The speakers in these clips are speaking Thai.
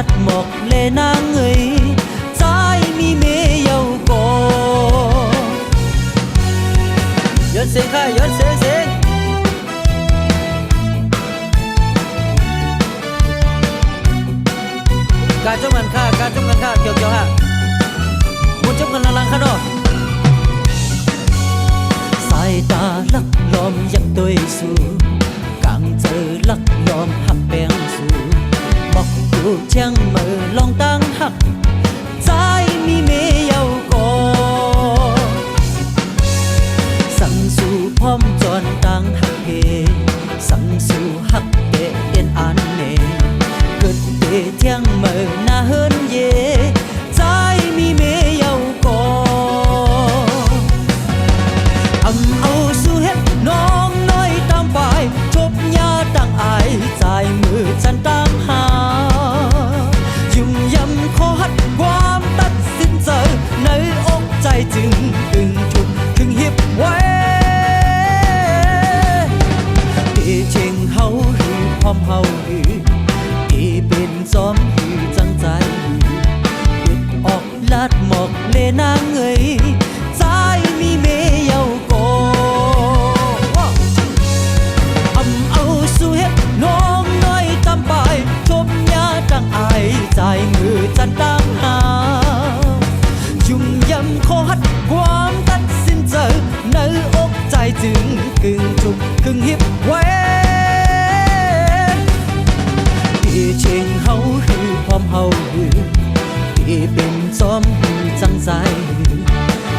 lát một lệ nàng người trái mi mê yêu cô yến sinh khai yến sinhการจงกันค่าการจงกันค่าเกี่ยวฮะมุนจงกันลังค่าดอสายตาลักล้อมยักตัวสู่กางเจอลักล้อมหักแปงสู่บอกอยู่เชียงมือลองตั้งหักใจมีเมย์ยาวก่อสั่งสู่พร้อมจอนตั้งหักเพสั่งสู่หักเอ็นอันเนเกิดเตเที่ยงมือหน้าเฮินเย่ใจมีเมย์ยาวก่อเอาสู่เฮ็ดน้องน้อยตามไปจบยาตั้งอายใจมือฉันตามหายุ่มยำขอหัดความตัดสินใจในอกใจจึงตึงจุกถึงหิบไว้ที่เชิงเฮาหือพร้อมเฮาหือที่เป็นซ้อมหือจังใจหือออกลาดหมอกเลนางเอ้ยใจมีเมย์ยาวก่อเอาสู่เฮ็ดน้องน้อยตามไปจบยาตั้งอายใจมือจันตามหายุ่มยำขอหัดความตัดสินใจในอกใจจึงกึ่งจุกกึ่งหิบไว้ที่เชิงเฮาหือพร้อมเฮาหือที่เป็นซ้อมหือจังใจ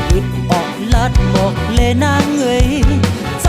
อึดออกลัดหมอกเลนางเอ้ยใจ